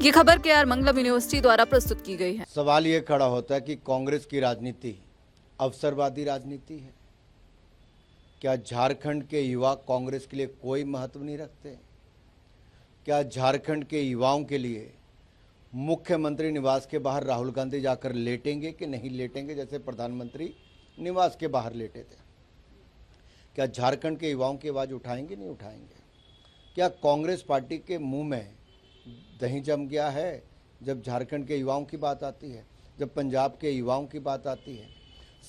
ये खबर KR मंगलम university द्वारा प्रस्तुत की गई है। सवाल ये खड़ा होता है कि कांग्रेस की राजनीति अवसरवादी राजनीति है। क्या झारखंड के युवा कांग्रेस के लिए कोई महत्व नहीं रखते? क्या झारखंड के युवाओं के लिए मुख्यमंत्री निवास के बाहर राहुल गांधी जाकर लेटेंगे कि नहीं लेटेंगे, जैसे प्रधानमंत्री निवास के बाहर लेटे थे? क्या झारखंड के युवाओं की आवाज़ उठाएंगे नहीं उठाएंगे? क्या कांग्रेस पार्टी के मुंह में दही जम गया है जब झारखंड के युवाओं की बात आती है, जब पंजाब के युवाओं की बात आती है?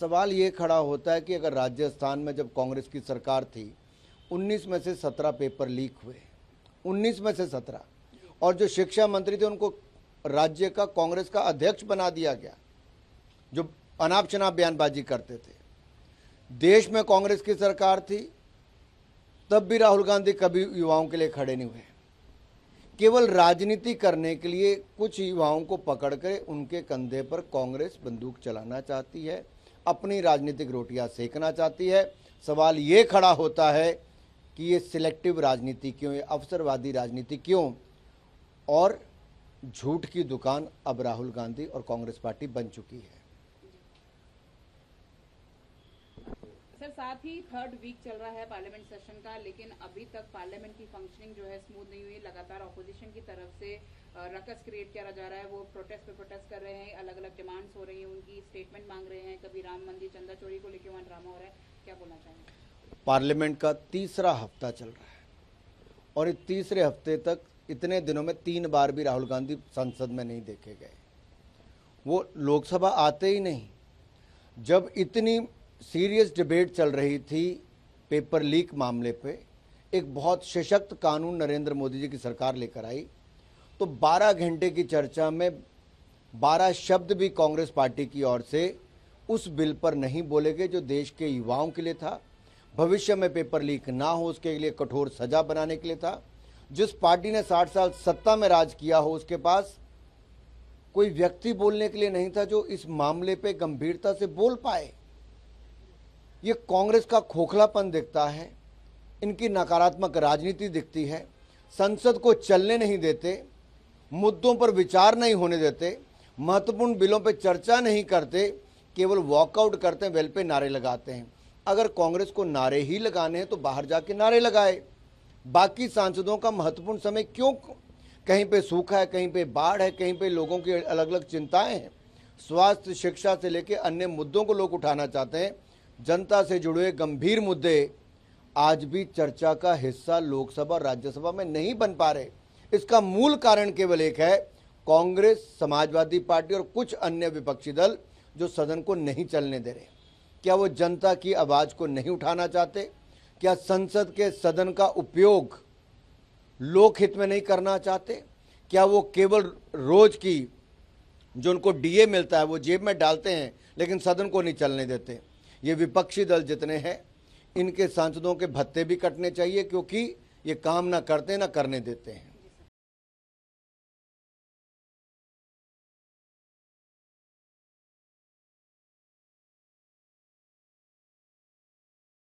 सवाल ये खड़ा होता है कि अगर राजस्थान में जब कांग्रेस की सरकार थी 19 में से 17 पेपर लीक हुए, 19 में से 17, और जो शिक्षा मंत्री थे उनको राज्य का कांग्रेस का अध्यक्ष बना दिया गया, जो अनाप शनाप बयानबाजी करते थे। देश में कांग्रेस की सरकार थी तब भी राहुल गांधी कभी युवाओं के लिए खड़े नहीं हुए। केवल राजनीति करने के लिए कुछ युवाओं को पकड़कर उनके कंधे पर कांग्रेस बंदूक चलाना चाहती है, अपनी राजनीतिक रोटियां सेकना चाहती है। सवाल ये खड़ा होता है कि ये सिलेक्टिव राजनीति क्यों, ये अवसरवादी राजनीति क्यों, और झूठ की दुकान अब राहुल गांधी और कांग्रेस पार्टी बन चुकी है। सर, साथ ही थर्ड वीक चल रहा है पार्लियामेंट सेशन का, लेकिन अभी तक पार्लियामेंट की फंक्शनिंग जो है स्मूथ नहीं हुई। लगातार ऑपोजिशन की तरफ से रकस क्रिएट किया जा रहा है। वो प्रोटेस्ट पे प्रोटेस्ट कर रहे हैं, अलग अलग डिमांड्स हो रही हैं, उनकी स्टेटमेंट मांग रहे हैं। कभी राम मंदिर चंदा चोरी को लेकर वहाँ ड्रामा हो रहा है, क्या बोलना चाहेंगे? पार्लियामेंट का तीसरा हफ्ता चल रहा है और इस तीसरे हफ्ते तक इतने दिनों में 3 बार भी राहुल गांधी संसद में नहीं देखे गए। वो लोकसभा आते ही नहीं। जब इतनी सीरियस डिबेट चल रही थी पेपर लीक मामले पे, एक बहुत सशक्त कानून नरेंद्र मोदी जी की सरकार लेकर आई, तो 12 घंटे की चर्चा में 12 शब्द भी कांग्रेस पार्टी की ओर से उस बिल पर नहीं बोले गए जो देश के युवाओं के लिए था, भविष्य में पेपर लीक ना हो उसके लिए कठोर सजा बनाने के लिए था। जिस पार्टी ने 60 साल सत्ता में राज किया हो उसके पास कोई व्यक्ति बोलने के लिए नहीं था जो इस मामले पे गंभीरता से बोल पाए। ये कांग्रेस का खोखलापन दिखता है, इनकी नकारात्मक राजनीति दिखती है। संसद को चलने नहीं देते, मुद्दों पर विचार नहीं होने देते, महत्वपूर्ण बिलों पर चर्चा नहीं करते, केवल वॉकआउट करते हैं, वेल पे नारे लगाते हैं। अगर कांग्रेस को नारे ही लगाने हैं तो बाहर जाके नारे लगाए। बाकी सांसदों का महत्वपूर्ण समय क्यों, कहीं पे सूखा है, कहीं पे बाढ़ है, कहीं पे लोगों की अलग अलग चिंताएं हैं, स्वास्थ्य शिक्षा से लेकर अन्य मुद्दों को लोग उठाना चाहते हैं। जनता से जुड़े गंभीर मुद्दे आज भी चर्चा का हिस्सा लोकसभा और राज्यसभा में नहीं बन पा रहे। इसका मूल कारण केवल एक है, कांग्रेस, समाजवादी पार्टी और कुछ अन्य विपक्षी दल जो सदन को नहीं चलने दे रहे। क्या वो जनता की आवाज को नहीं उठाना चाहते? क्या संसद के सदन का उपयोग लोकहित में नहीं करना चाहते? क्या वो केवल रोज की जो उनको डीए मिलता है वो जेब में डालते हैं लेकिन सदन को नहीं चलने देते? ये विपक्षी दल जितने हैं इनके सांसदों के भत्ते भी कटने चाहिए, क्योंकि ये काम ना करते ना करने देते हैं।